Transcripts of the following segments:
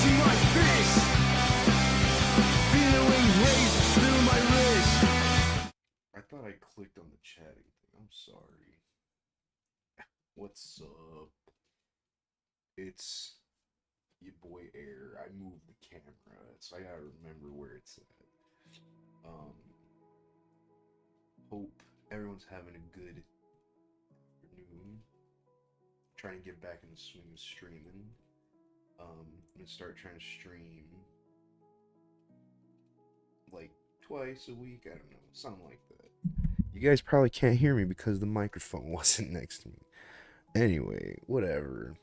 clenching my fist, feeling rage through my wrist. I thought I clicked on the chatting thing. I'm sorry. What's up? It's your boy Air. I moved the camera, so I gotta remember where it's at. Hope everyone's having a good afternoon. Trying to get back in the swing of streaming. I'm gonna start trying to stream like twice a week. I don't know, something like that. You guys probably can't hear me because the microphone wasn't next to me. Anyway, whatever.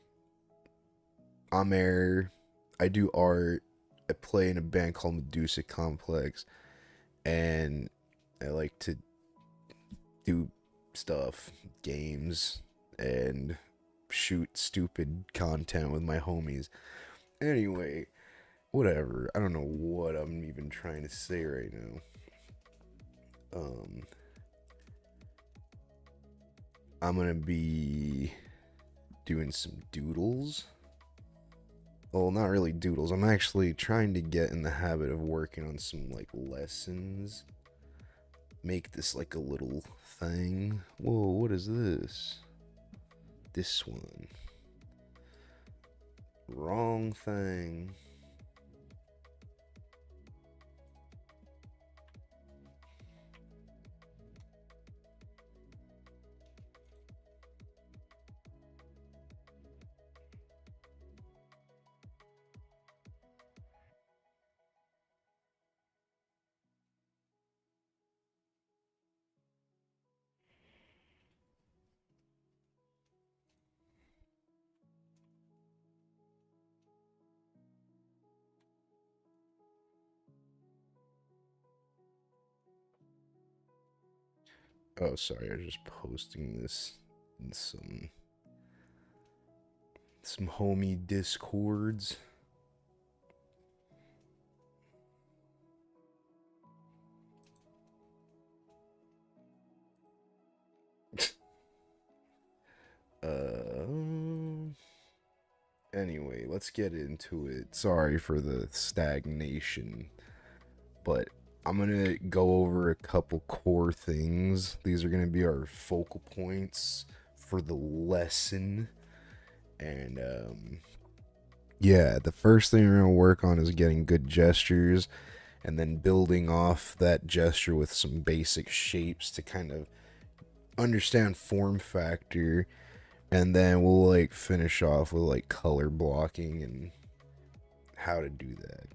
I'm Air. I do art. I play in a band called Medusa Complex, and I like to do stuff, games, and shoot stupid content with my homies. Anyway, whatever. I don't know what I'm even trying to say right now. I'm gonna be doing some doodles. Well, not really doodles. I'm actually trying to get in the habit of working on some like lessons. Make this like a little thing. Whoa, what is this? This one. Wrong thing. Oh, sorry, I was just posting this in some homie discords. Anyway, let's get into it. Sorry for the stagnation, but I'm gonna go over a couple core things. These are gonna be our focal points for the lesson. And yeah, the first thing we're gonna work on is getting good gestures, and then building off that gesture with some basic shapes to kind of understand form factor, and then we'll like finish off with like color blocking and how to do that.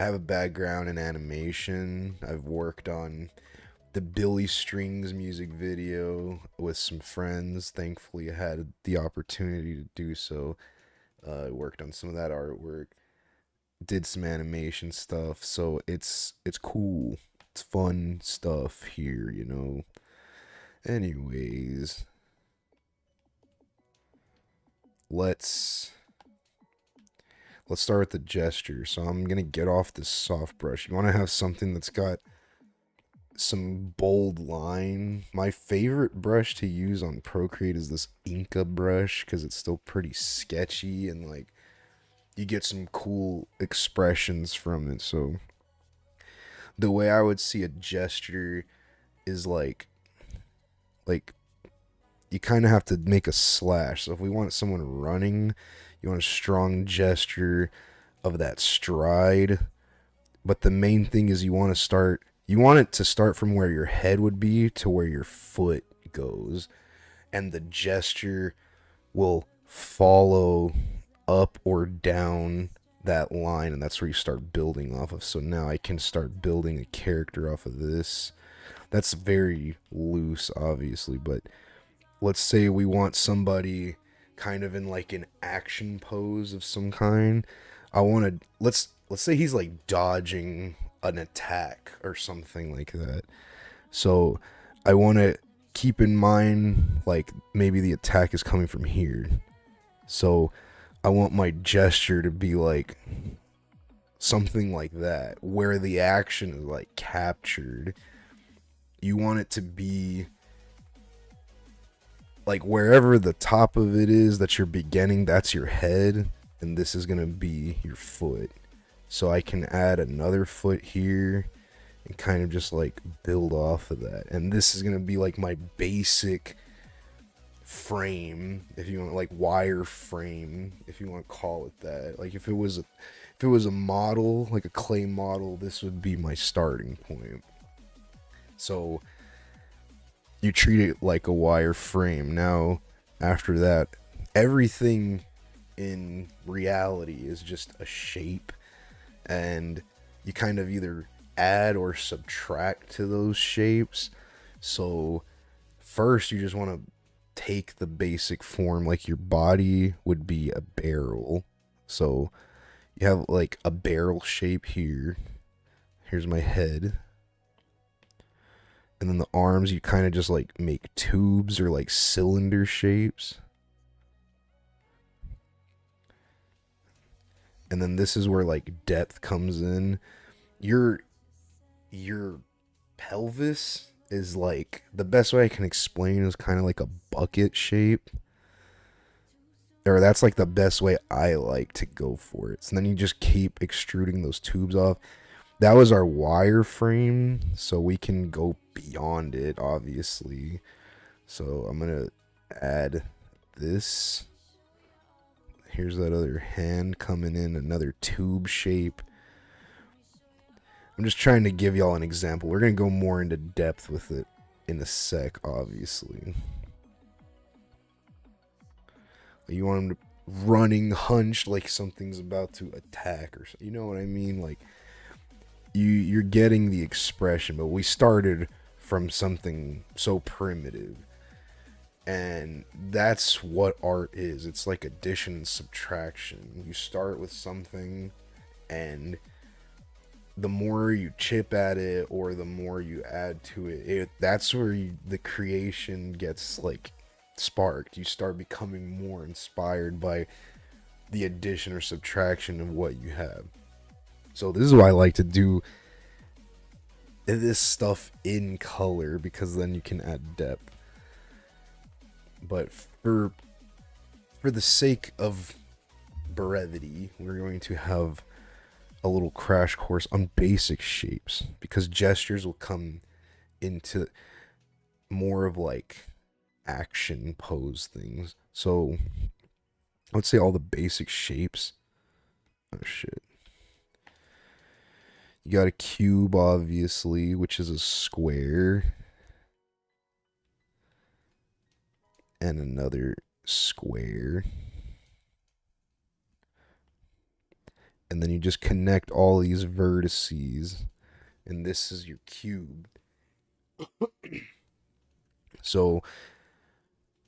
I have a background in animation. I've worked on the Billy Strings music video with some friends. Thankfully, I had the opportunity to do so. I worked on some of that artwork, did some animation stuff, so it's cool. It's fun stuff here, you know. Anyways, let's start with the gesture. So I'm gonna get off this soft brush. You want to have something that's got some bold line. My favorite brush to use on Procreate is this Inca brush because it's still pretty sketchy and like you get some cool expressions from it. So the way I would see a gesture is like you kind of have to make a slash. So if we want someone running, you want a strong gesture of that stride. But the main thing is you want it to start from where your head would be to where your foot goes. And the gesture will follow up or down that line, and that's where you start building off of. So now I can start building a character off of this. That's very loose, obviously, but let's say we want somebody kind of in like an action pose of some kind. I want to let's say he's like dodging an attack or something like that. So I want to keep in mind like maybe the attack is coming from here. So I want my gesture to be like something like that where the action is like captured. You want it to be like wherever the top of it is that you're beginning, that's your head, and this is gonna be your foot. So I can add another foot here and kind of just like build off of that. And this is gonna be like my basic frame, if you want, like wire frame, if you want to call it that. Like if it was a model, like a clay model, this would be my starting point. So you treat it like a wire frame. Now, after that, everything in reality is just a shape, and you kind of either add or subtract to those shapes. So, first, you just want to take the basic form, like your body would be a barrel. So, you have like a barrel shape here. Here's my head. And then the arms, you kind of just like make tubes or like cylinder shapes. And then this is where like depth comes in. Your pelvis is like, the best way I can explain is kind of like a bucket shape. Or that's like the best way I like to go for it. So then you just keep extruding those tubes off. That was our wire frame, so we can go beyond it, obviously. So I'm gonna add this. Here's that other hand coming in, another tube shape. I'm just trying to give y'all an example. We're gonna go more into depth with it in a sec, obviously. You want them to running hunched like something's about to attack or something. You know what I mean? Like you're getting the expression, but we started from something so primitive. And that's what art is. It's like addition and subtraction. You start with something, and the more you chip at it or the more you add to it, that's where the creation gets like sparked. You start becoming more inspired by the addition or subtraction of what you have. So this is why I like to do this stuff in color, because then you can add depth. But for the sake of brevity, we're going to have a little crash course on basic shapes, because gestures will come into more of like action pose things. So let's say all the basic shapes. Oh shit. You got a cube, obviously, which is a square. And another square. And then you just connect all these vertices. And this is your cube. So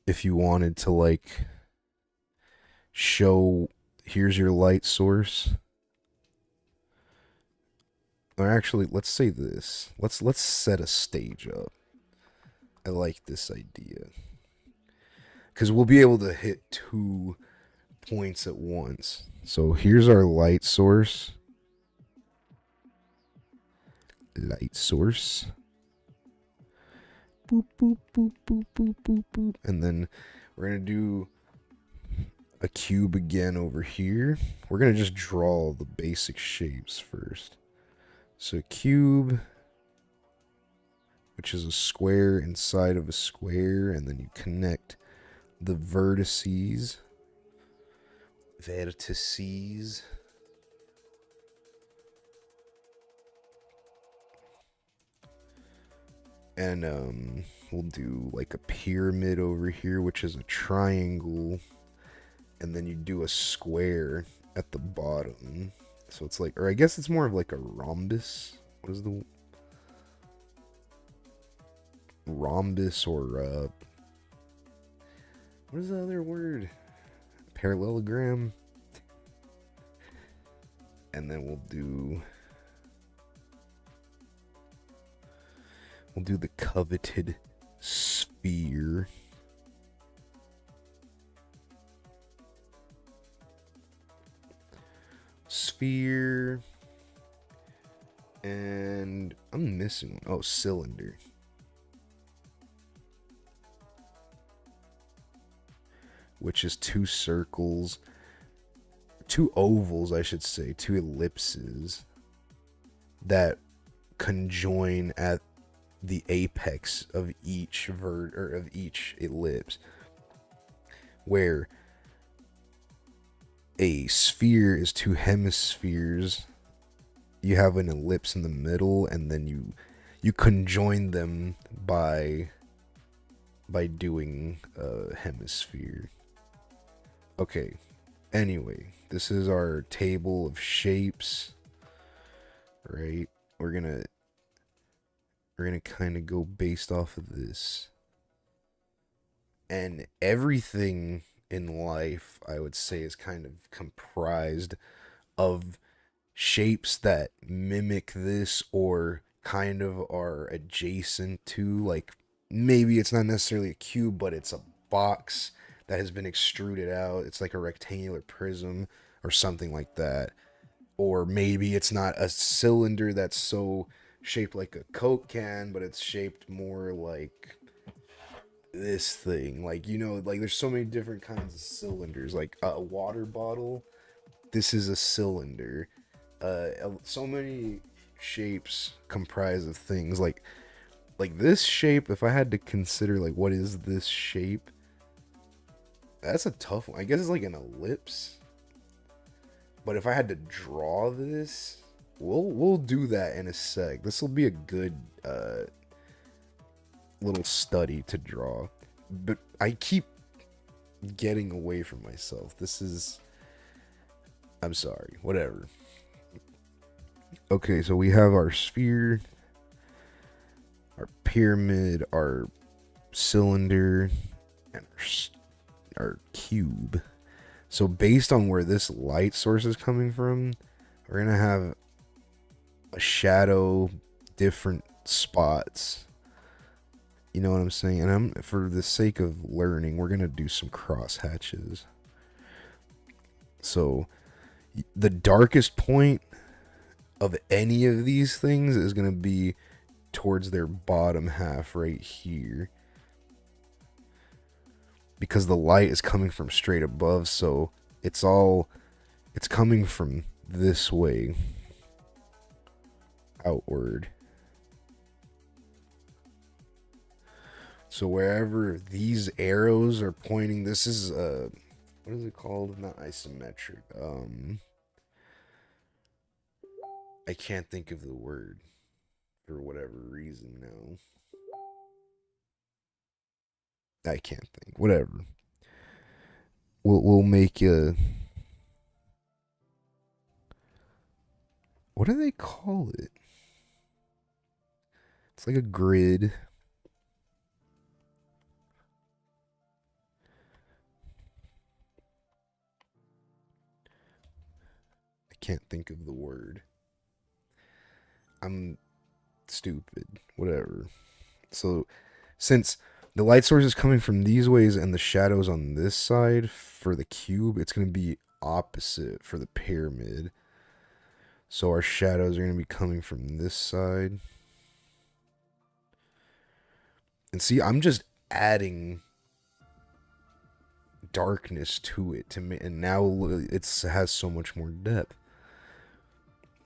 if you wanted to like show, here's your light source. Or actually, let's say this. Let's set a stage up. I like this idea, because we'll be able to hit 2 points at once. So here's our light source. Light source. Boop, boop, boop, boop, boop, boop, boop. And then we're going to do a cube again over here. We're going to just draw the basic shapes first. So cube, which is a square inside of a square, and then you connect the vertices. And we'll do like a pyramid over here, which is a triangle, and then you do a square at the bottom. So it's like, or I guess it's more of like a rhombus. What is the rhombus, or what is the other word? Parallelogram. And then we'll do the coveted sphere. Sphere. And I'm missing one. Oh, cylinder. which is two circles, two ovals, I should say, two ellipses that conjoin at the apex of each or of each ellipse, where a sphere is two hemispheres. You have an ellipse in the middle, and then you conjoin them by doing a hemisphere. Okay. Anyway, this is our table of shapes, right? We're gonna kind of go based off of this. And everything in life, I would say, is kind of comprised of shapes that mimic this or kind of are adjacent to, like, maybe it's not necessarily a cube, but it's a box that has been extruded out. It's like a rectangular prism or something like that. Or maybe it's not a cylinder that's so shaped like a Coke can, but it's shaped more like this thing. Like, like there's so many different kinds of cylinders. Like a water bottle, this is a cylinder. So many shapes comprise of things. Like this shape, if I had to consider, like, what is this shape? That's a tough one. I guess it's like an ellipse. But if I had to draw this, we'll do that in a sec. This will be a good little study to draw. But I keep getting away from myself. I'm sorry. Whatever. Okay, so we have our sphere, our pyramid, our cylinder, and our cube. So based on where this light source is coming from, we're gonna have a shadow, different spots. You know what I'm saying? And for the sake of learning, we're gonna do some cross hatches. So the darkest point of any of these things is gonna be towards their bottom half right here, because the light is coming from straight above, so it's coming from this way outward. So wherever these arrows are pointing, this is what is it called? Not isometric. I can't think of the word for whatever reason now. I can't think. Whatever. We'll make a, what do they call it? It's like a grid. I can't think of the word. I'm stupid. Whatever. So since the light source is coming from these ways and the shadows on this side for the cube, it's going to be opposite for the pyramid. So our shadows are going to be coming from this side. And see, I'm just adding darkness to it and now it has so much more depth.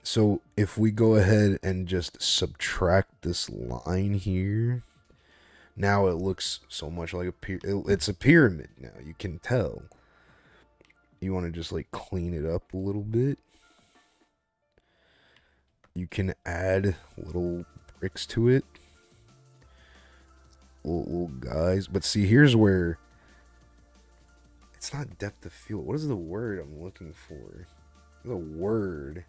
So if we go ahead and just subtract this line here, now it looks so much like it's a pyramid now. You can tell. You want to just like clean it up a little bit. You can add little bricks to it. Little guys. But see, here's where it's not depth of field. What is the word I'm looking for? The word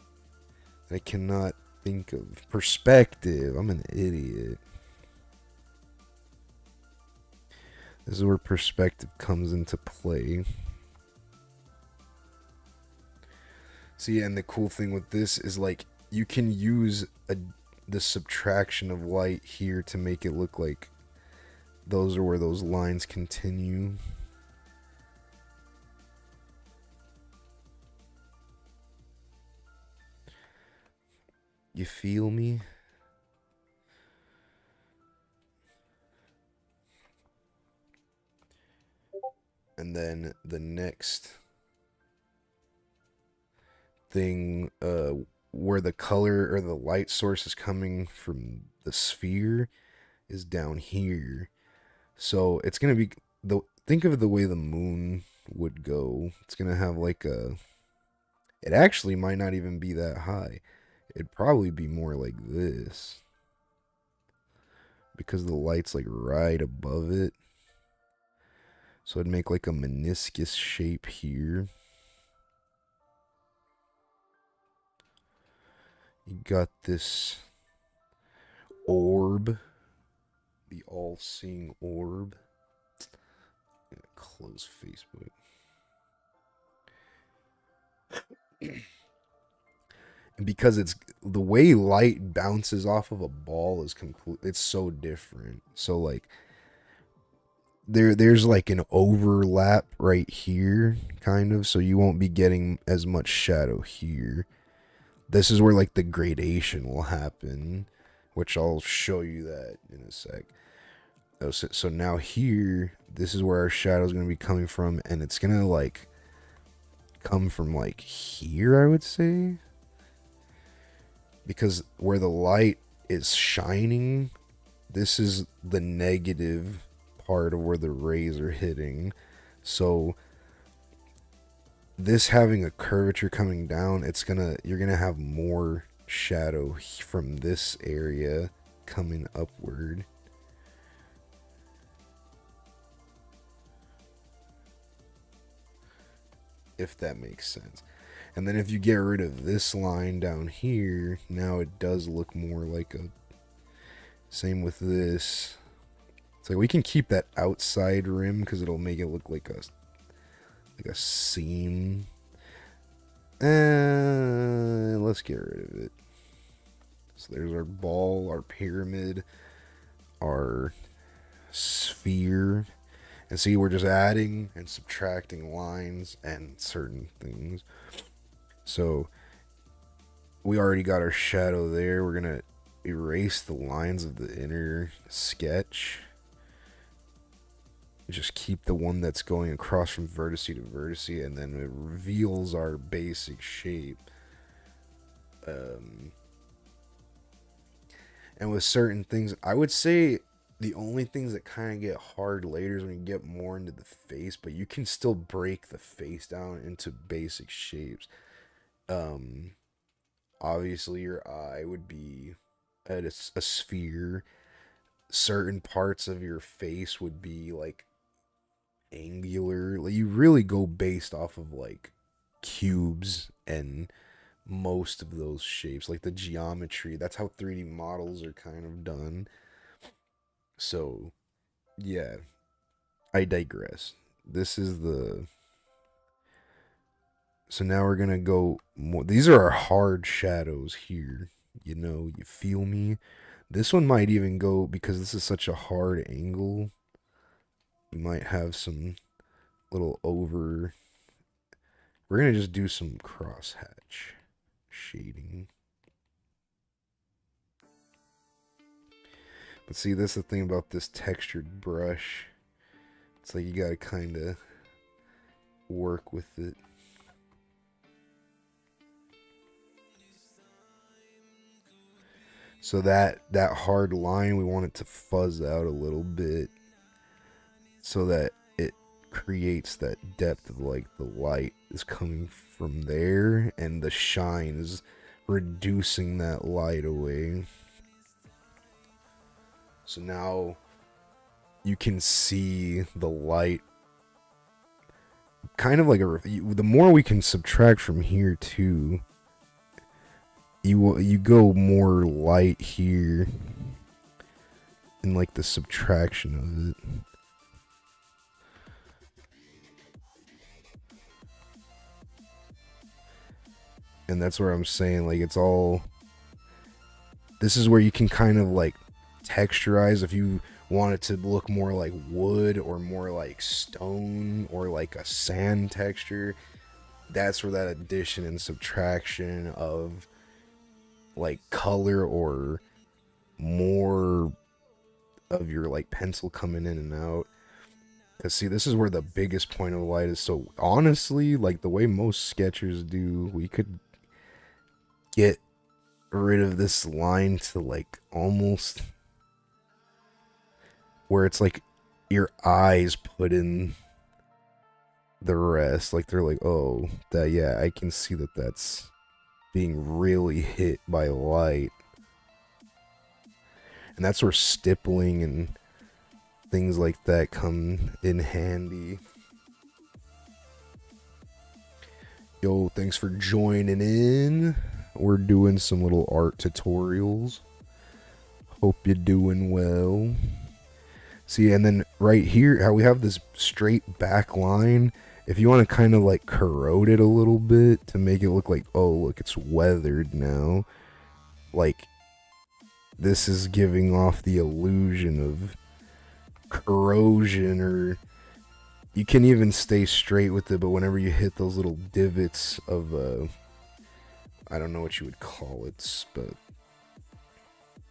I cannot think of. Perspective. I'm an idiot. This is where perspective comes into play. See, and the cool thing with this is, like, you can use the subtraction of light here to make it look like those are where those lines continue. You feel me? And then the next thing, where the color or the light source is coming from the sphere is down here. So it's gonna be think of the way the moon would go. It's gonna have like a. It actually might not even be that high. It'd probably be more like this because the light's like right above it. So it'd make like a meniscus shape here. You got this orb, the all-seeing orb. I'm gonna close Facebook. And because it's the way light bounces off of a ball is complete, it's so different. So like there's like an overlap right here, kind of, so you won't be getting as much shadow here. This is where like the gradation will happen, which I'll show you that in a sec. So now here, this is where our shadow is going to be coming from, and it's going to like come from like here, I would say, because where the light is shining, this is the negative part of where the rays are hitting. So this having a curvature coming down, you're gonna have more shadow from this area coming upward. If that makes sense. And then if you get rid of this line down here, now it does look more like a. Same with this. So we can keep that outside rim because it'll make it look like a seam. Let's get rid of it. So there's our ball, our pyramid, our sphere. And see, we're just adding and subtracting lines and certain things. So we already got our shadow there. We're going to erase the lines of the inner sketch. Just keep the one that's going across from vertex to vertex, and then it reveals our basic shape. And with certain things, I would say the only things that kind of get hard later is when you get more into the face, but you can still break the face down into basic shapes. Obviously your eye would be at a sphere. Certain parts of your face would be like angular. Like, you really go based off of like cubes and most of those shapes, like the geometry. That's how 3D models are kind of done. So yeah, I digress. This is the. So now we're gonna go more. These are our hard shadows here. You feel me? This one might even go, because this is such a hard angle. We might have some little over. We're gonna just do some crosshatch shading. But see, that's the thing about this textured brush. It's like you gotta kind of work with it. So that hard line, we want it to fuzz out a little bit so that it creates that depth of like the light is coming from there and the shine is reducing that light away. So now you can see the light kind of like the more we can subtract from here too, you go more light here in like the subtraction of it. And that's where I'm saying, like, it's all. This is where you can kind of like texturize if you want it to look more like wood or more like stone or like a sand texture. That's where that addition and subtraction of like color or more of your like pencil coming in and out. Cause see, this is where the biggest point of light is. So honestly, like the way most sketchers do, we could get rid of this line to like almost where it's like your eyes put in the rest. Like they're like, oh, that yeah, I can see that that's being really hit by light. And that's where stippling and things like that come in handy. Yo, thanks for joining in. We're doing some little art tutorials. Hope you're doing well. See, and then right here, how we have this straight back line. If you want to kind of like corrode it a little bit to make it look like, oh, look, it's weathered now. Like, this is giving off the illusion of corrosion, or you can even stay straight with it, but whenever you hit those little divots of, I don't know what you would call it, but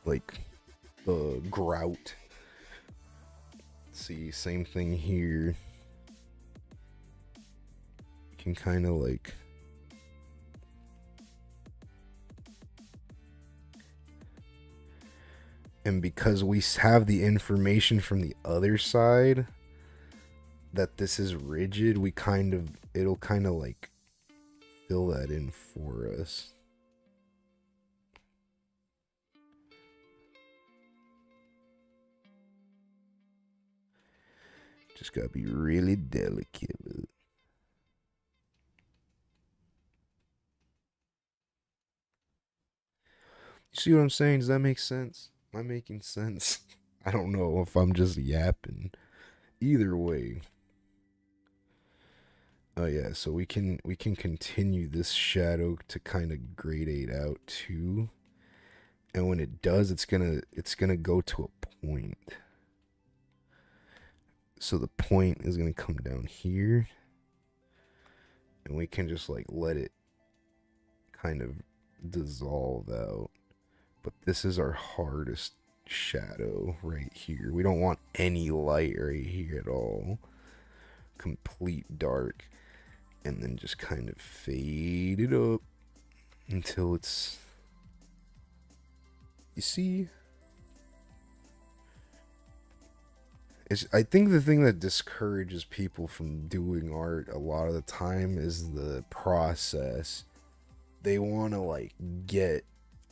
like the grout. See, same thing here. You can kind of like and because we have the information from the other side that this is rigid, we kind of it'll kind of like fill that in for us. Just gotta be really delicate with it. You see what I'm saying? Does that make sense? Am I making sense? I don't know if I'm just yapping. Either way. Oh yeah, so we can continue this shadow to kind of gradate out too. And when it does, it's gonna go to a point. So the point is gonna come down here. And we can just like let it kind of dissolve out. But this is our hardest shadow right here. We don't want any light right here at all. Complete dark. And then just kind of fade it up until it's, you see, I think the thing that discourages people from doing art a lot of the time is the process. They want to like get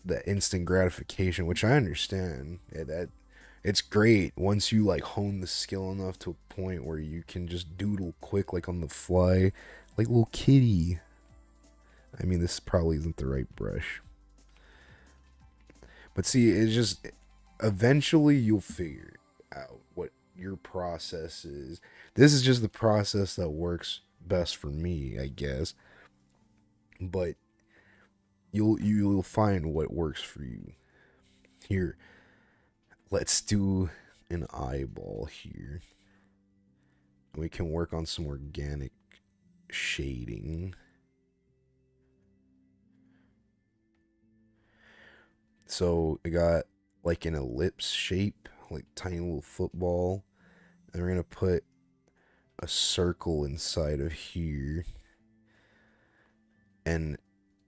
the instant gratification, which I understand. Yeah, that it's great once you like hone the skill enough to a point where you can just doodle quick, like on the fly, like little kitty. I mean, this probably isn't the right brush, but see, it's just eventually you'll figure out what your process is. This is just the process that works best for me, I guess. But you'll find what works for you. Here, let's do an eyeball here. We can work on some organic shading. So I got like an ellipse shape, like tiny little football. And we're gonna put a circle inside of here. And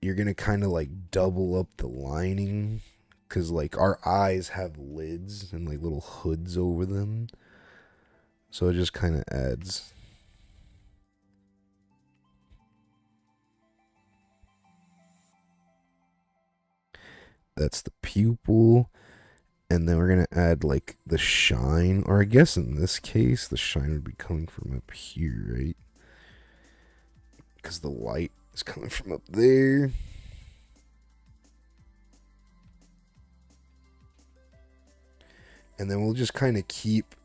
you're gonna kind of like double up the lining, because like our eyes have lids and like little hoods over them, so it just kind of adds. That's the pupil, and then we're gonna add like the shine, or I guess in this case the shine would be coming from up here, right? Because the light is coming from up there. And then we'll just kind of keep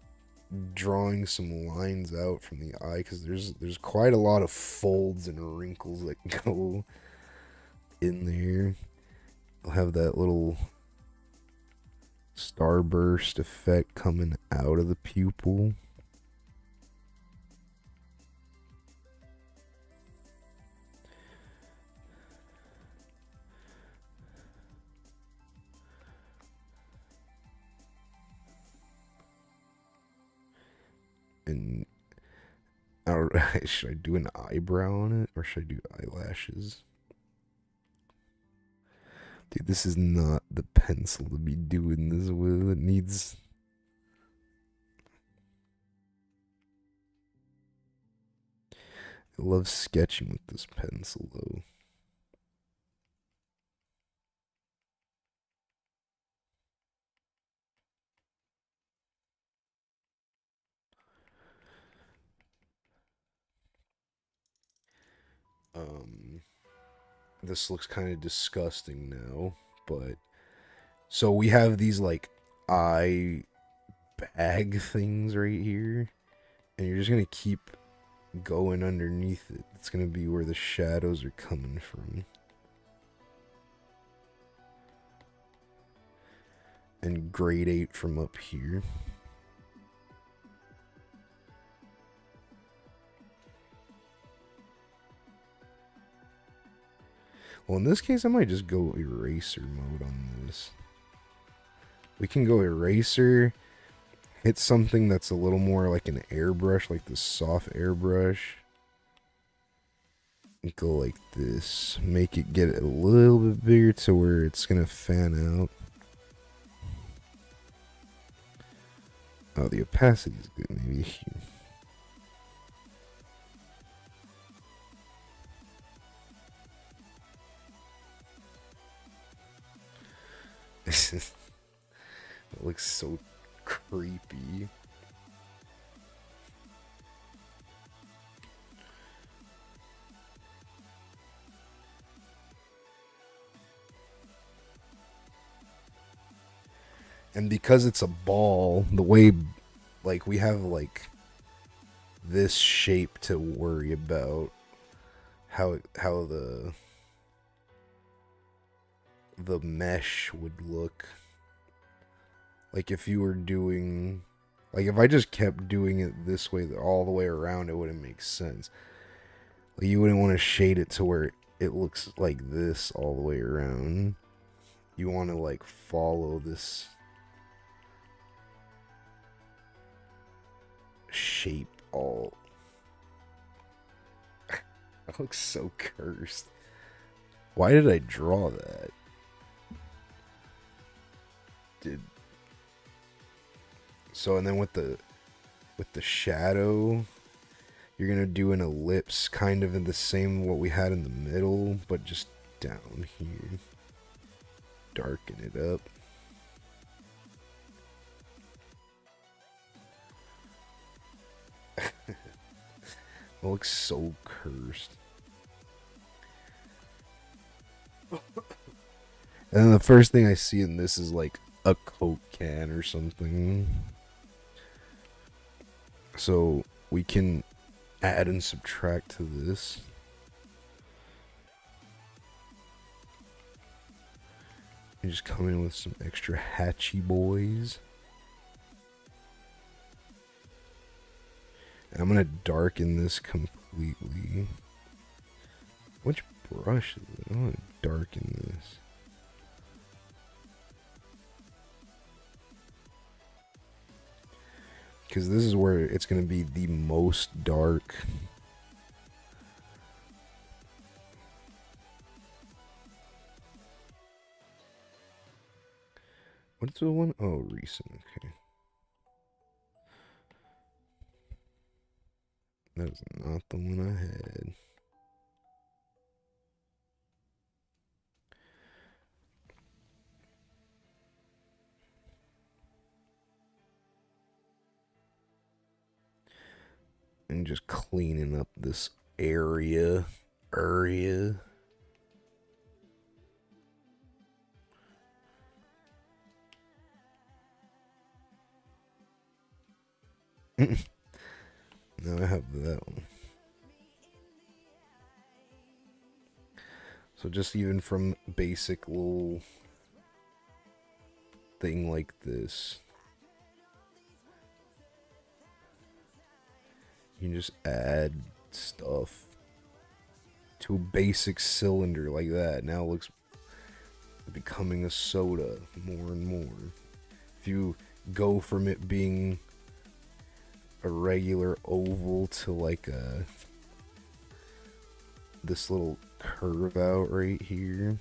drawing some lines out from the eye, because there's quite a lot of folds and wrinkles that go in there. We'll have that little starburst effect coming out of the pupil. And Should I do an eyebrow on it or should I do eyelashes? Dude, this is not the pencil to be doing this with. It needs. I love sketching with this pencil though. Um, this looks kind of disgusting now, but so we have these like eye bag things right here, and you're just gonna keep going underneath it. It's gonna be where the shadows are coming from. And gradate from up here. Well, in this case, I might just go eraser mode on this. We can go eraser, hit something that's a little more like an airbrush, like the soft airbrush. Go like this. Make it get a little bit bigger to where it's going to fan out. Oh, the opacity is good. Maybe here. It looks so creepy. And because it's a ball, the way, like, we have, like, this shape to worry about, how the mesh would look. Like, if you were doing, like, if I just kept doing it this way all the way around, it wouldn't make sense. Like, you wouldn't want to shade it to where it looks like this all the way around. You want to, like, follow this shape all. That looks so cursed. Why did I draw that? So, and then with the shadow, you're gonna do an ellipse, kind of in the same what we had in the middle, but just down here. Darken it up. It looks so cursed. And then the first thing I see in this is like a Coke can or something. So we can add and subtract to this. And just come in with some extra hatchy boys. And I'm gonna darken this completely. Which brush is it? I want to darken this. Because this is where it's going to be the most dark. What's the one? Oh, recent. Okay. That's not the one I had. And just cleaning up this area. Now I have that one. So just even from basic little thing like this, you can just add stuff to a basic cylinder like that. Now it looks becoming a soda more and more. If you go from it being a regular oval to like this little curve out right here.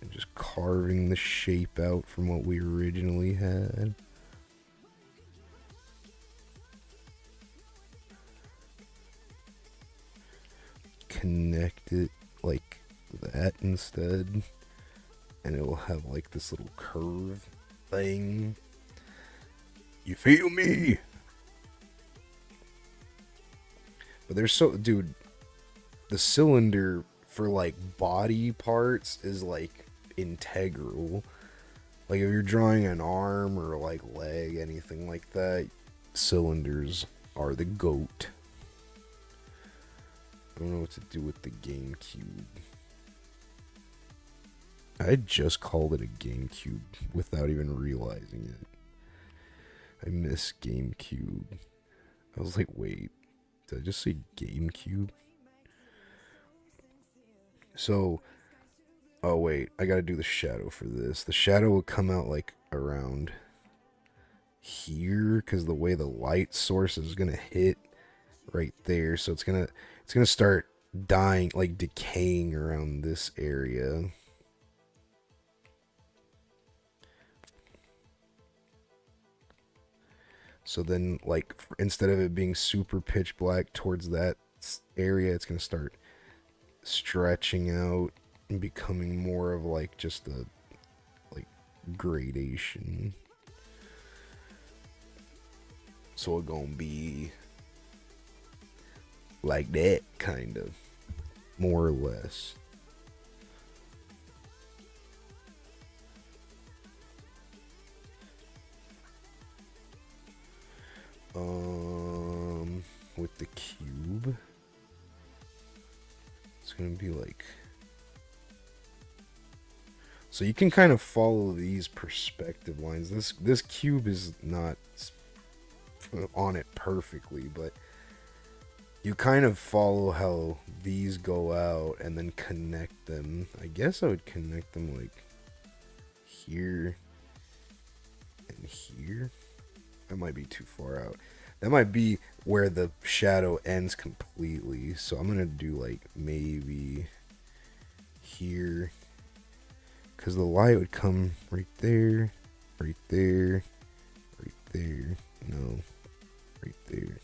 And just carving the shape out from what we originally had. Connect it like that instead. And it will have like this little curve thing. You feel me? But there's dude, the cylinder for like body parts is like integral. Like if you're drawing an arm or like leg, anything like that, cylinders are the GOAT. I don't know what to do with the GameCube. I just called it a GameCube without even realizing it. I miss GameCube. I was like, wait, did I just say GameCube? So, oh wait, I gotta do the shadow for this. The shadow will come out like around here because the way the light source is gonna hit right there, so it's gonna start dying, like decaying around this area. So then, like, instead of it being super pitch black towards that area, it's gonna start stretching out and becoming more of like just a like gradation. So it's gonna be like that, kind of, more or less. With the cube, it's gonna be like, so you can kind of follow these perspective lines. This cube is not on it perfectly, but you kind of follow how these go out and then connect them. I guess I would connect them like here and here. That might be too far out. That might be where the shadow ends completely. So I'm gonna do like maybe here, because the light would come right there, right there, right there. No, right there.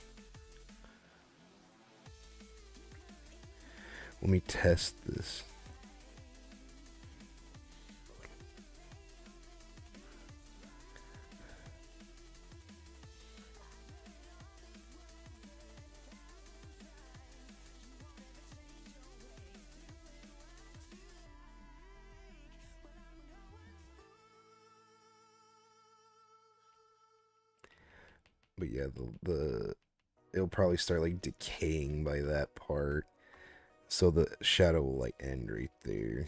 Let me test this. But yeah, it'll probably start like decaying by that part. So the shadow will like end right there.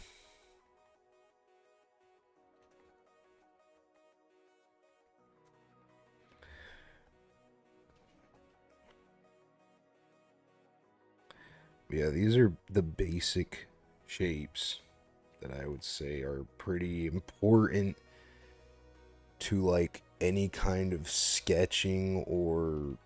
But yeah, these are the basic shapes that I would say are pretty important to like any kind of sketching or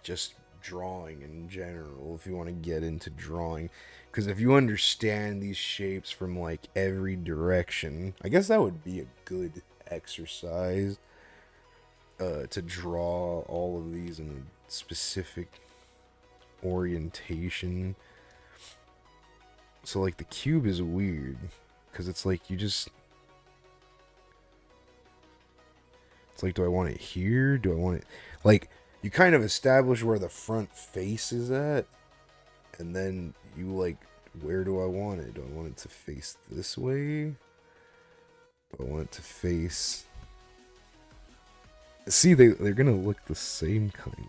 just drawing in general, if you want to get into drawing. Because if you understand these shapes from like every direction, I guess that would be a good exercise to draw all of these in a specific orientation. So like the cube is weird because it's like it's like, do I want it here? Do I want it like, you kind of establish where the front face is at, and then you like, where do I want it? Do I want it to face this way? Do I want it to face... See, they're gonna look the same, kind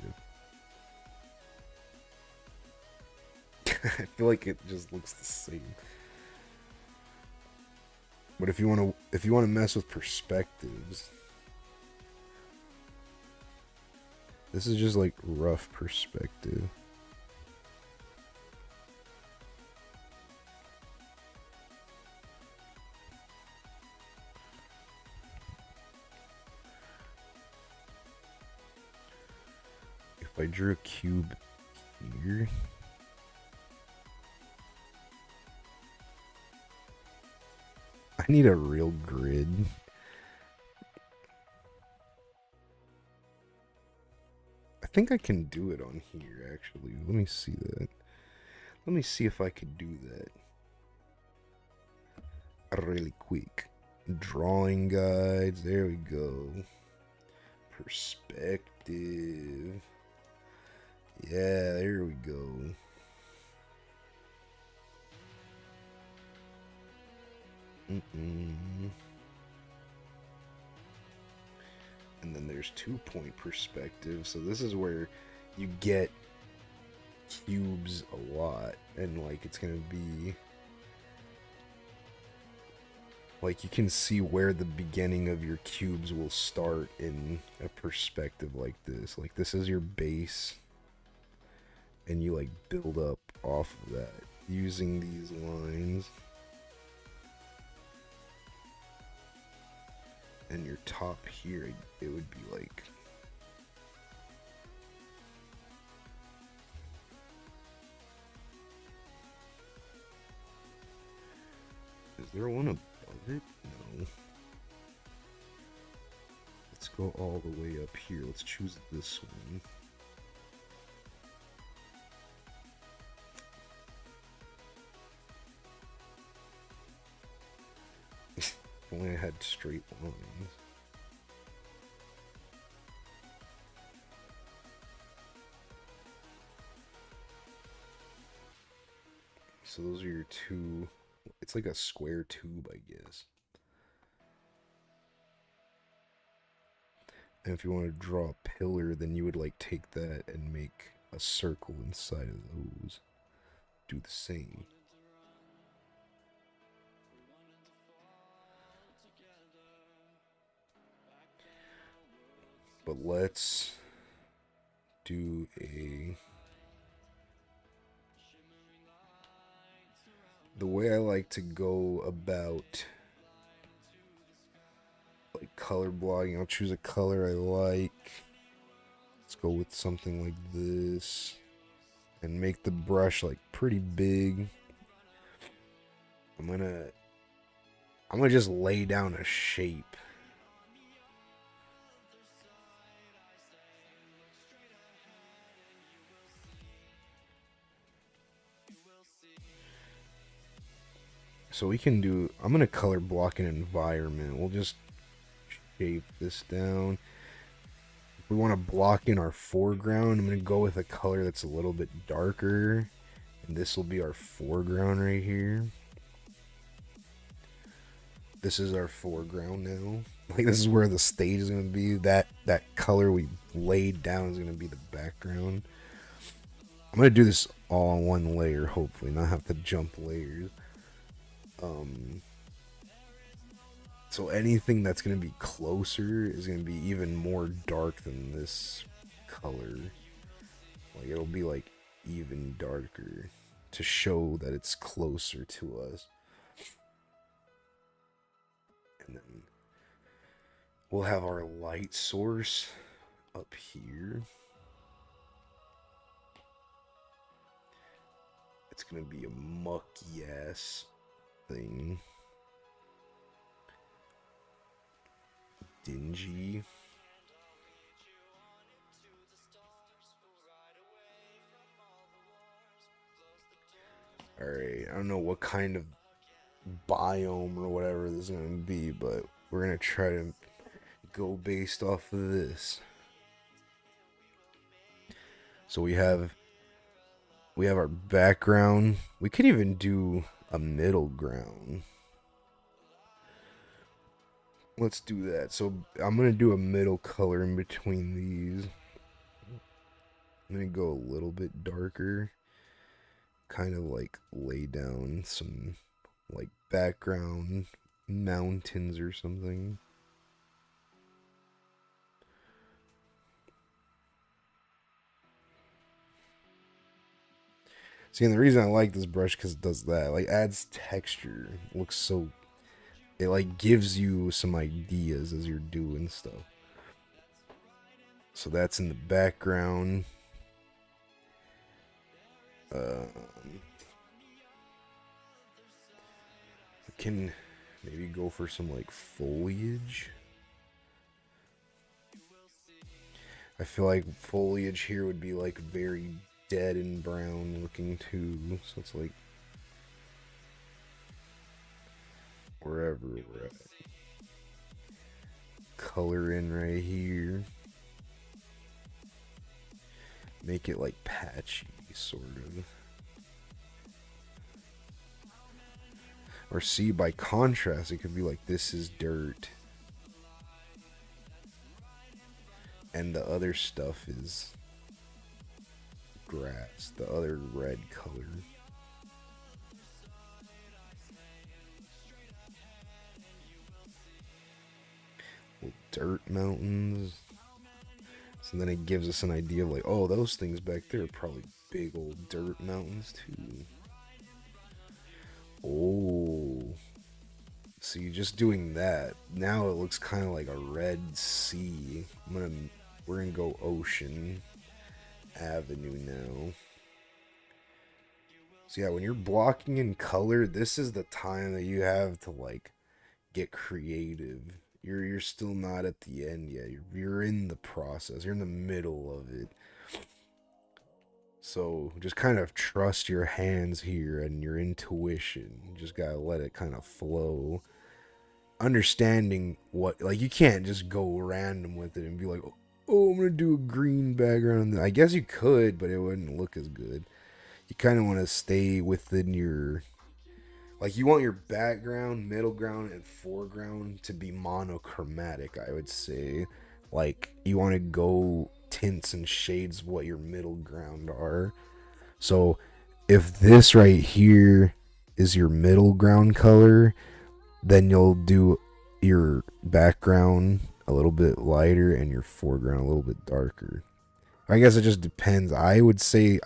of. I feel like it just looks the same. But if you want to mess with perspectives, this is just like rough perspective. I drew a cube here. I need a real grid. I think I can do it on here, actually. Let me see that. Let me see if I could do that. Really quick. Drawing guides. There we go. Perspective. Yeah, there we go. And then there's 2-point perspective. So this is where you get cubes a lot. And like it's going to be... Like you can see where the beginning of your cubes will start in a perspective like this. Like this is your base. And you like build up off of that using these lines. And your top here, it would be like... Is there one above it? No. Let's go all the way up here. Let's choose this one. If only I had straight lines. So those are your two... It's like a square tube, I guess. And if you want to draw a pillar, then you would like take that and make a circle inside of those. Do the same. But let's do a... The way I like to go about like color blocking, I'll choose a color I like. Let's go with something like this and make the brush like pretty big. I'm gonna just lay down a shape. So we can do, I'm going to color block an environment. We'll just shape this down. If we want to block in our foreground, I'm going to go with a color that's a little bit darker. And this will be our foreground right here. This is our foreground now. Like this is where the stage is going to be. That color we laid down is going to be the background. I'm going to do this all on one layer, hopefully, not have to jump layers. So anything that's going to be closer is going to be even more dark than this color. Like it'll be like even darker to show that it's closer to us. And then we'll have our light source up here. It's going to be a mucky ass thing. Dingy. Alright, I don't know what kind of biome or whatever this is going to be, but we're going to try to go based off of this. So we have our background. We could even do a middle ground. Let's do that. So I'm going to do a middle color in between these. I'm going to go a little bit darker. Kind of like lay down some like background mountains or something. See, and the reason I like this brush because it does that, like adds texture. It looks so, it like gives you some ideas as you're doing stuff. So that's in the background. Can maybe go for some like foliage. I feel like foliage here would be like very dead and brown looking too. So it's like wherever we're at. Color in right here. Make it like patchy, sort of. Or see, by contrast, it could be like this is dirt. And the other stuff is grass, the other red color. Well, dirt mountains. So then it gives us an idea of like, oh, those things back there are probably big old dirt mountains too. Oh. See, just doing that, now it looks kind of like a red sea. We're gonna go Ocean Avenue now. So yeah, when you're blocking in color, this is the time that you have to like get creative. You're still not at the end yet. You're in the process. You're in the middle of it. So just kind of trust your hands here and your intuition. You just gotta let it kind of flow. Understanding what, like, you can't just go random with it and be like, oh, I'm gonna do a green background. I guess you could, but it wouldn't look as good. You kind of want to stay within your, like, you want your background, middle ground, and foreground to be monochromatic, I would say. Like, you want to go tints and shades of what your middle ground are. So, if this right here is your middle ground color, then you'll do your background a little bit lighter and your foreground a little bit darker. I guess it just depends. I would say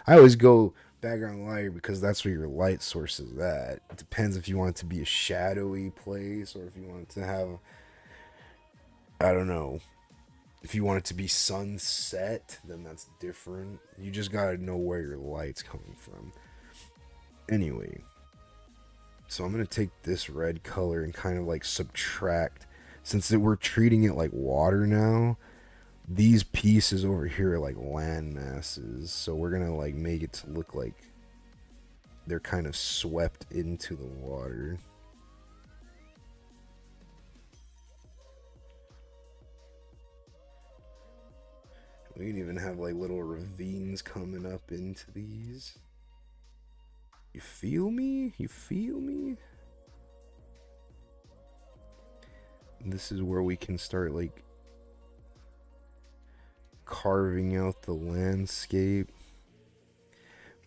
I always go background lighter because that's where your light source is at. It depends if you want it to be a shadowy place or if you want it to have, I don't know, if you want it to be sunset, then that's different. You just gotta know where your light's coming from. Anyway, so I'm gonna take this red color and kind of like subtract, since we're treating it like water now. These pieces over here are like land masses, so we're gonna like make it to look like they're kind of swept into the water. We can even have like little ravines coming up into these. You feel me? You feel me? And this is where we can start like carving out the landscape.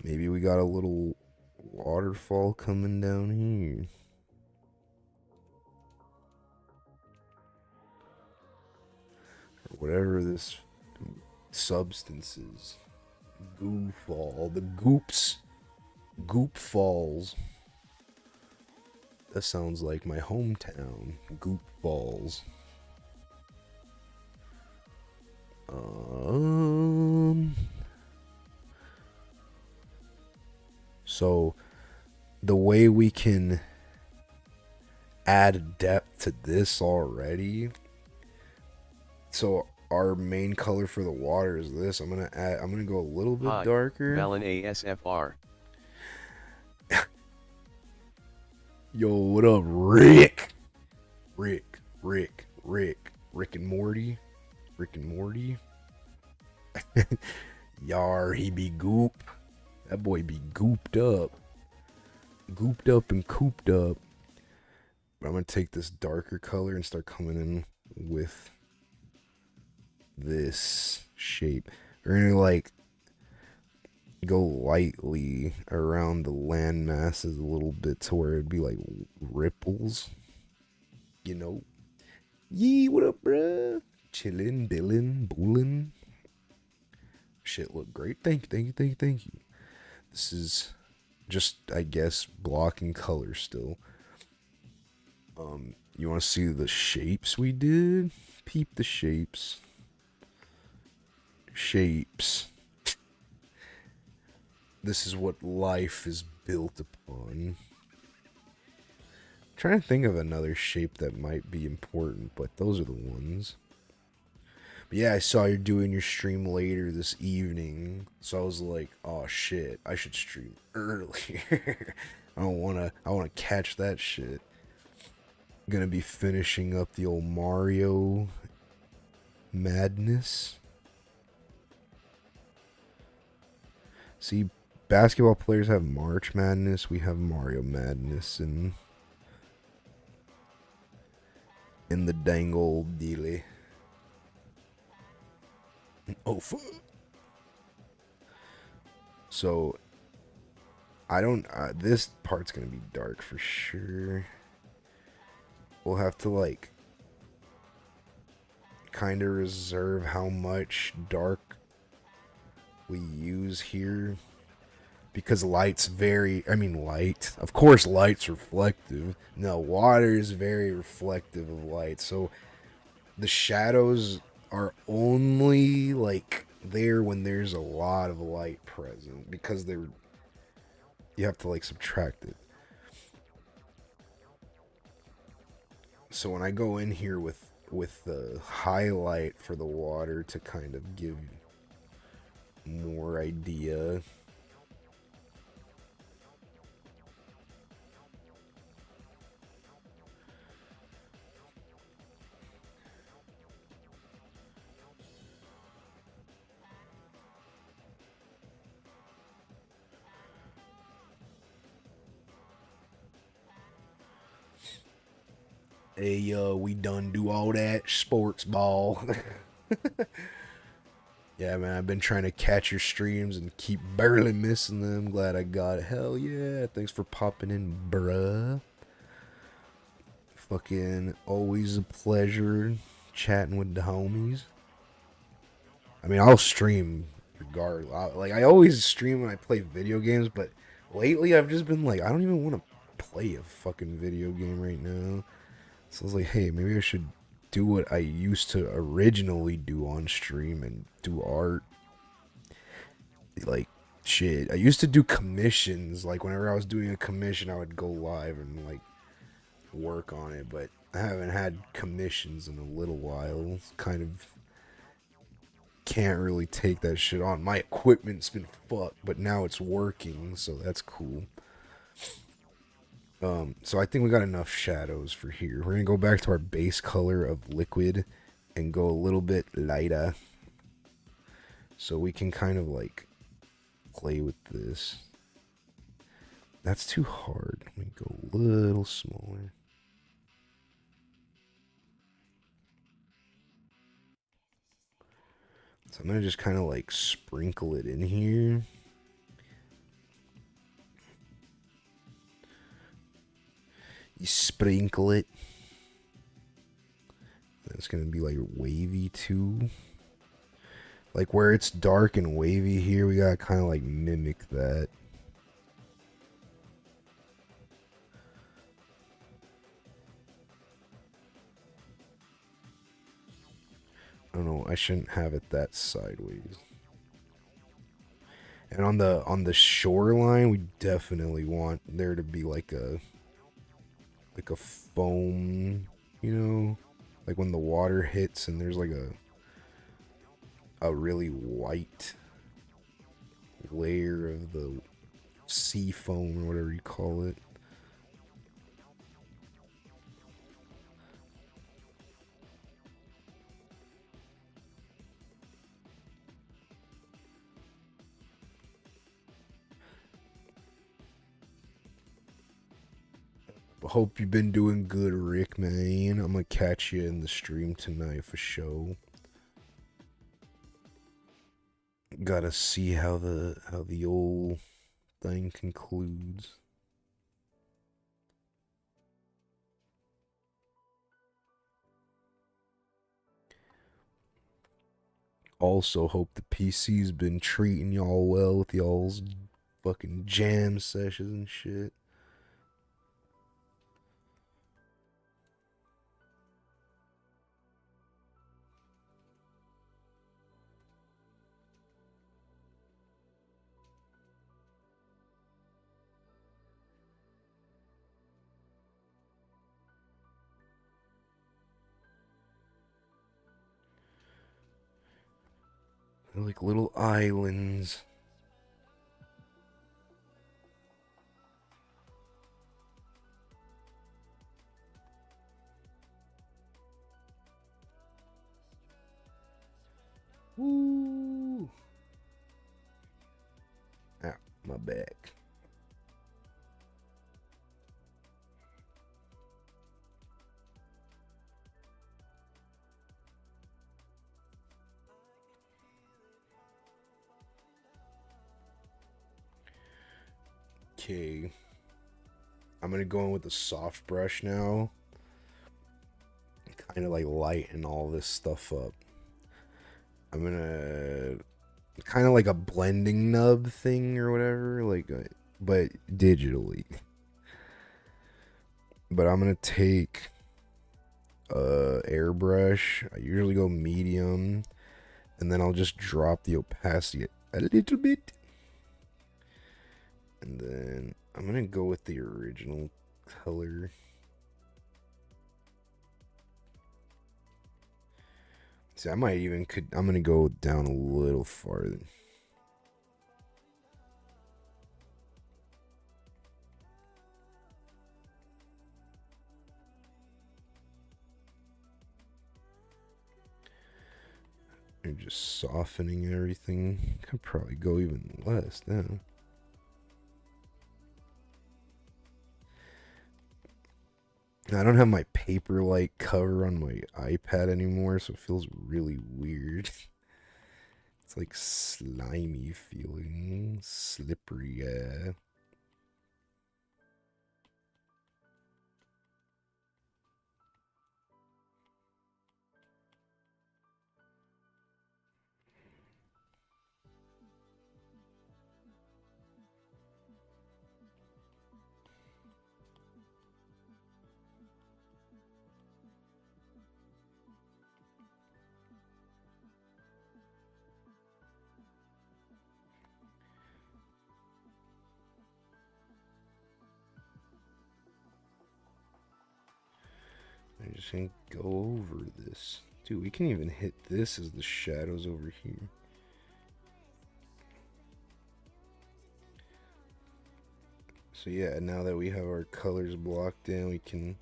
Maybe we got a little waterfall coming down here. Or whatever this substance is. Goo fall. The goops. Goop Falls. That sounds like my hometown. Goop Falls. So the way we can add depth to this already. So our main color for the water is this. I'm gonna go a little bit darker. Valen ASFR. Yo, what up, Rick? Rick and Morty. Rick and Morty. Yar, he be goop. That boy be gooped up. Gooped up and cooped up. But I'm gonna take this darker color and start coming in with this shape. We're gonna like go lightly around the land masses a little bit to where it'd be like ripples. You know? Yee, what up, bruh? Chillin', billin', boolin'. Shit look great. Thank you. This is just, I guess, blocking color still. You want to see the shapes we did? Peep the shapes. Shapes. This is what life is built upon. Trying to think of another shape that might be important, but those are the ones. But yeah, I saw you're doing your stream later this evening, so I was like, oh shit, I should stream earlier. I wanna catch that shit. Gonna be finishing up the old Mario madness. See, basketball players have March Madness, we have Mario Madness, and in the dang old dealy. Oh fuck. So I don't. This part's gonna be dark for sure. We'll have to like kind of reserve how much dark we use here because light's very. I mean, light. Of course, light's reflective. No, water is very reflective of light. So the shadows are only like there when there's a lot of light present because they're you have to like subtract it. So when I go in here with the highlight for the water to kind of give more idea. Hey, we done do all that sports ball. Yeah, man, I've been trying to catch your streams and keep barely missing them. Glad I got it. Hell yeah. Thanks for popping in, bruh. Fucking always a pleasure chatting with the homies. I mean, I'll stream regardless. Like, I always stream when I play video games, but lately I've just been like, I don't even want to play a fucking video game right now. So I was like, hey, maybe I should do what I used to originally do on stream and do art. Like, shit. I used to do commissions. Like, whenever I was doing a commission, I would go live and, like, work on it. But I haven't had commissions in a little while. It's kind of can't really take that shit on. My equipment's been fucked, but now it's working, so that's cool. So I think we got enough shadows for here. We're gonna go back to our base color of liquid and go a little bit lighter. So we can kind of like play with this. That's too hard. Let me go a little smaller. So I'm gonna just kind of like sprinkle it in here. You sprinkle it. It's gonna be like wavy too. Like where it's dark and wavy here, we gotta kind of like mimic that. I don't know, I shouldn't have it that sideways. And on the shoreline, we definitely want there to be like a foam, you know, like when the water hits and there's like a really white layer of the sea foam or whatever you call it. Hope you've been doing good, Rick, man. I'm gonna catch you in the stream tonight for sure. Gotta see how the old thing concludes. Also hope the PC's been treating y'all well with y'all's fucking jam sessions and shit. They're like little islands. Woo! Ah, my back. Okay. I'm gonna go in with a soft brush now. Kind of like lighten all this stuff up. I'm gonna kind of like a blending nub thing or whatever, like, but digitally. But I'm gonna take airbrush. I usually go medium, and then I'll just drop the opacity a little bit, and then I'm gonna go with the original color. See, I'm gonna go down a little farther. And just softening everything. Could probably go even less now. I don't have my Paperlike cover on my iPad anymore, so it feels really weird. It's like slimy feeling, slippery. I just can't go over this. Dude, we can even hit this as the shadows over here. So yeah, now that we have our colors blocked in, we can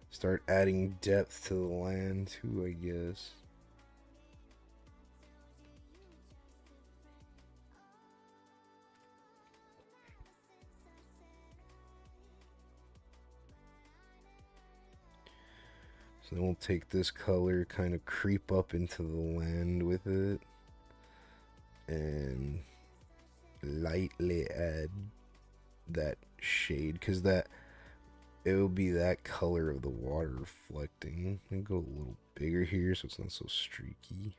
start adding depth to the land too, I guess. So then we'll take this color, kind of creep up into the land with it, and lightly add that shade, because that it will be that color of the water reflecting. I'm gonna go a little bigger here so it's not so streaky.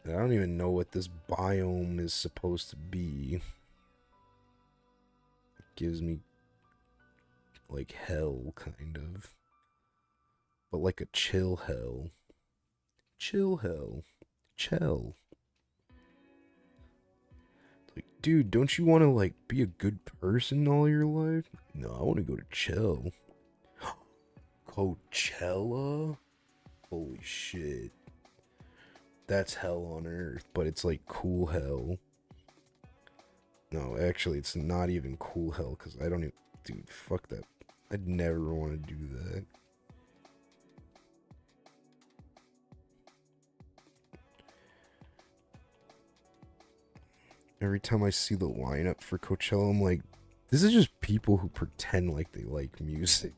I don't even know what this biome is supposed to be. It gives me like hell, kind of. But like a chill hell. Chill hell. Chill. Like, dude, don't you want to like be a good person all your life? No, I want to go to chill. Coachella? Holy shit. That's hell on earth, but it's like cool hell. No, actually, it's not even cool hell, because I don't even... Dude, fuck that. I'd never want to do that. Every time I see the lineup for Coachella, I'm like, this is just people who pretend like they like music.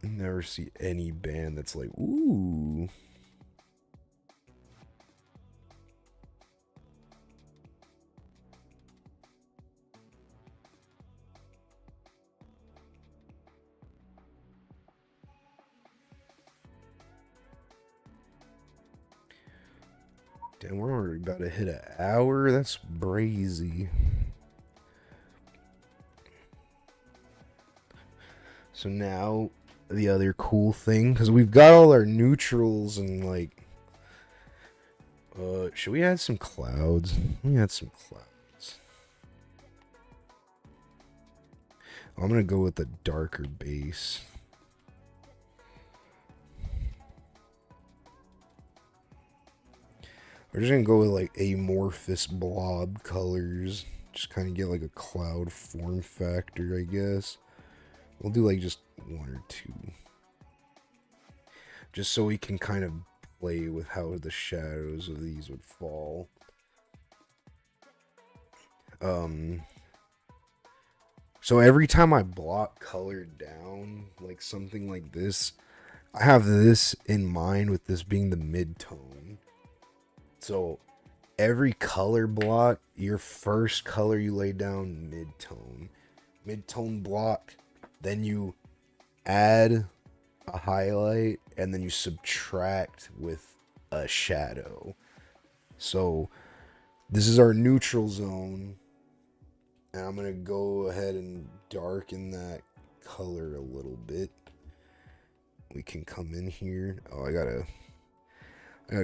I never see any band that's like, ooh... Damn, we're already about to hit an hour. That's brazy. So now, the other cool thing, because we've got all our neutrals and like... should we add some clouds? Let me add some clouds. I'm gonna go with a darker base. We're just gonna go with like amorphous blob colors. Just kind of get like a cloud form factor, I guess. We'll do like just one or two. Just so we can kind of play with how the shadows of these would fall. So every time I block color down, like something like this, I have this in mind with this being the mid-tone. So every color block, your first color you lay down, mid-tone. Mid-tone block, then you add a highlight, and then you subtract with a shadow. So this is our neutral zone. And I'm going to go ahead and darken that color a little bit. We can come in here. Oh, I gotta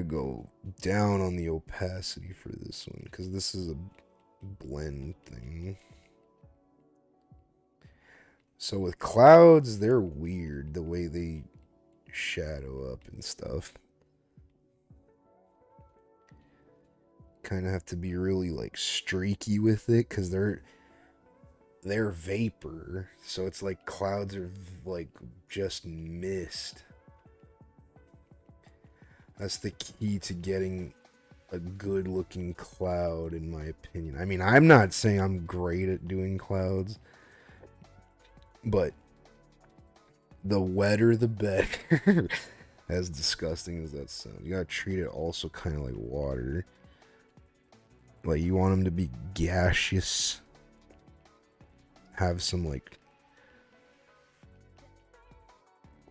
go down on the opacity for this one, because this is a blend thing. So with clouds, they're weird the way they shadow up and stuff. Kind of have to be really like streaky with it, because they're vapor, so it's like clouds are like just mist. That's the key to getting a good looking cloud, in my opinion. I mean, I'm not saying I'm great at doing clouds, but the wetter the better. As disgusting as that sounds, you gotta treat it also kind of like water. Like, you want them to be gaseous, have some like,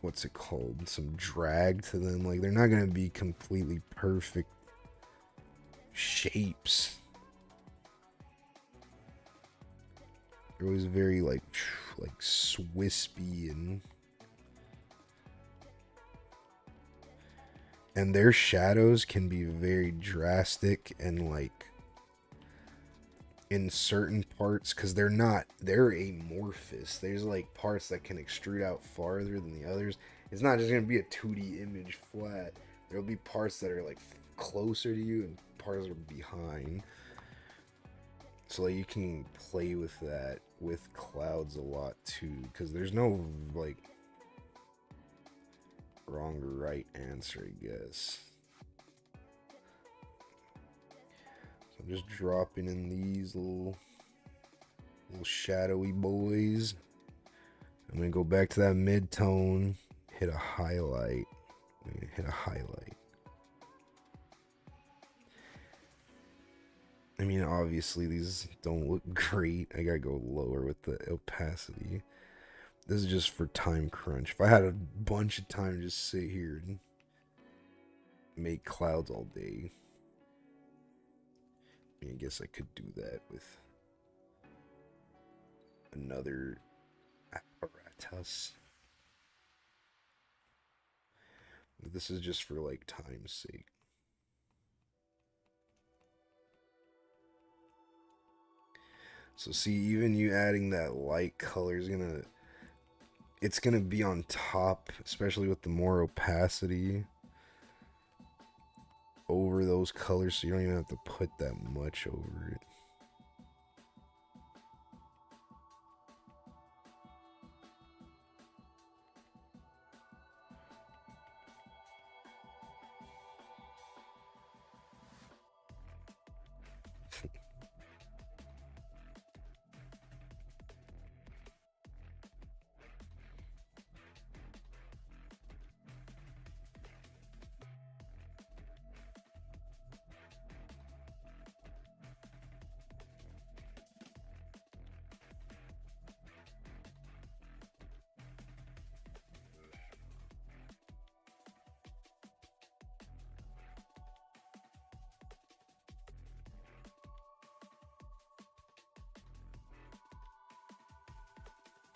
what's it called, some drag to them. Like, they're not gonna be completely perfect shapes. They're always very like swispy, and their shadows can be very drastic and like in certain parts, because they're amorphous. There's like parts that can extrude out farther than the others. It's not just gonna be a 2D image flat. There'll be parts that are like closer to you and parts that are behind. So like, you can play with that with clouds a lot too, because there's no like wrong or right answer, I guess. I'm just dropping in these little shadowy boys. I'm gonna go back to that mid-tone, hit a highlight. I mean, obviously these don't look great. I gotta go lower with the opacity. This is just for time crunch. If I had a bunch of time to just sit here and make clouds all day, I guess I could do that with another apparatus. This is just for like time's sake. So see, even you adding that light color is it's gonna be on top, especially with the more opacity over those colors, so you don't even have to put that much over it.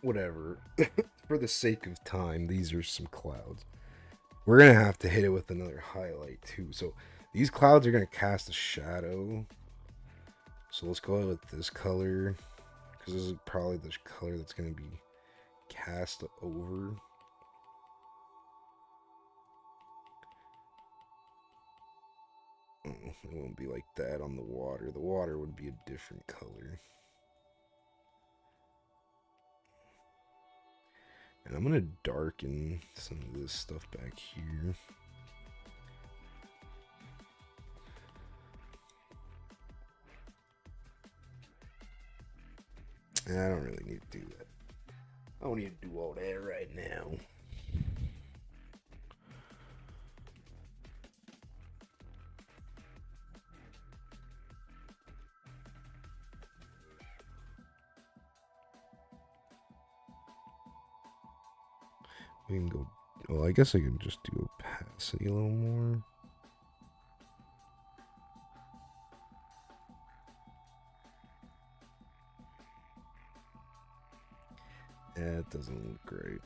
Whatever. For the sake of time, these are some clouds. We're gonna have to hit it with another highlight too. So these clouds are gonna cast a shadow. So let's go with this color. because this is probably the color that's going to be cast over. Oh, it won't be like that on the water. The water would be a different color. And I'm going to darken some of this stuff back here. I don't really need to do that. I don't need to do all that right now. We can go, well, I guess I can just do opacity a little more. Yeah, it doesn't look great.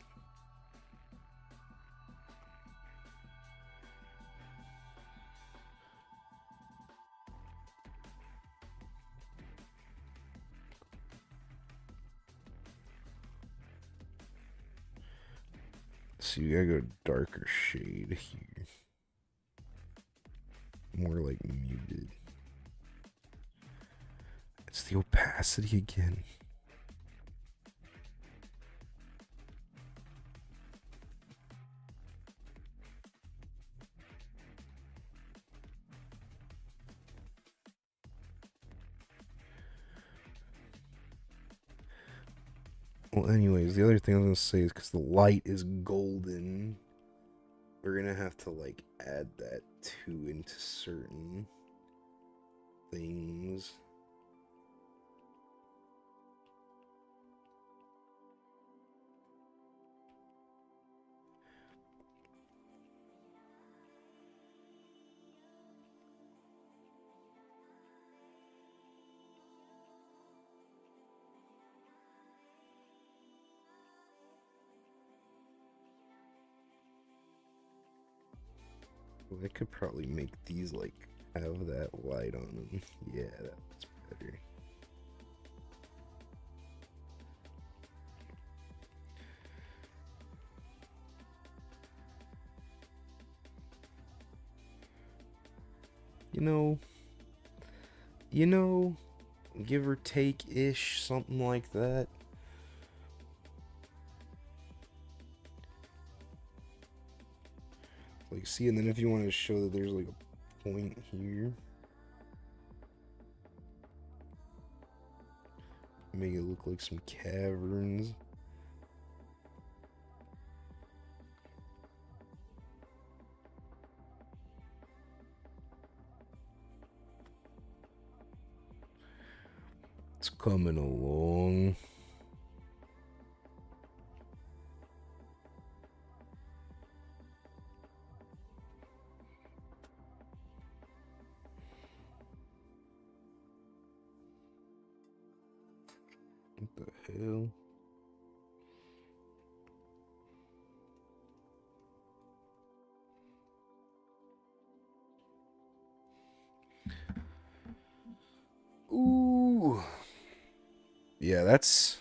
So you gotta go darker shade here. More like muted. It's the opacity again. Well, anyways, the other thing I was gonna say is because the light is golden, we're gonna have to like add that too into certain things. Well, I could probably make these like have that light on them. Yeah, that's better. You know, give or take ish, something like that. Like, see, and then if you want to show that there's like a point here, make it look like some caverns. It's coming along. What the hell? Ooh. Yeah, that's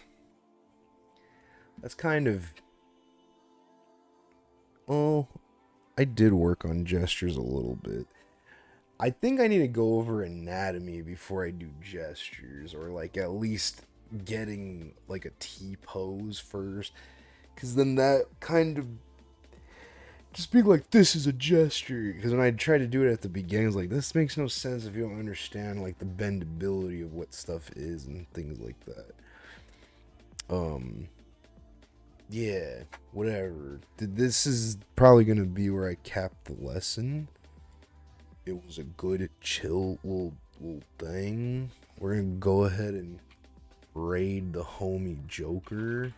kind of... Oh, I did work on gestures a little bit. I think I need to go over anatomy before I do gestures, or like at least getting like a T pose first, because then that kind of just being like, this is a gesture. Because when I tried to do it at the beginning, I was like, this makes no sense if you don't understand like the bendability of what stuff is and things like that. Yeah, whatever. This is probably gonna be where I cap the lesson. It was a good, chill little thing. We're gonna go ahead and raid the homie Joker.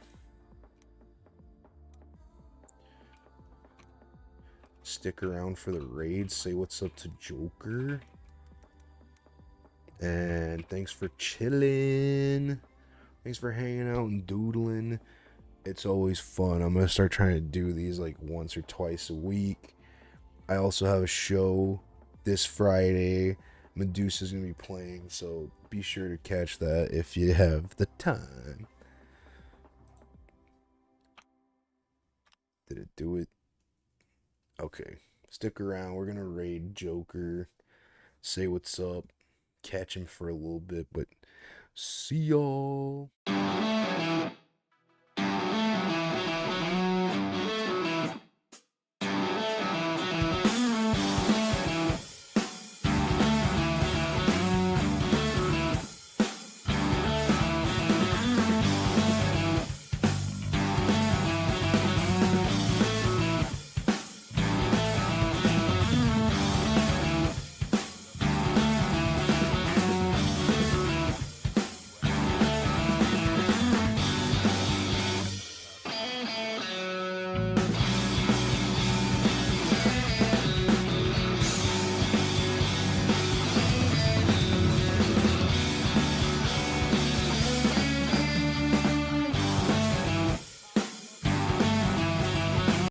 Stick around for the raid. Say what's up to Joker. And thanks for chilling. Thanks for hanging out and doodling. It's always fun. I'm gonna start trying to do these like once or twice a week. I also have a show this Friday. Medusa's gonna be playing, so be sure to catch that if you have the time. Did it do it? Okay. Stick around. We're gonna raid Joker. Say what's up. Catch him for a little bit, but see y'all.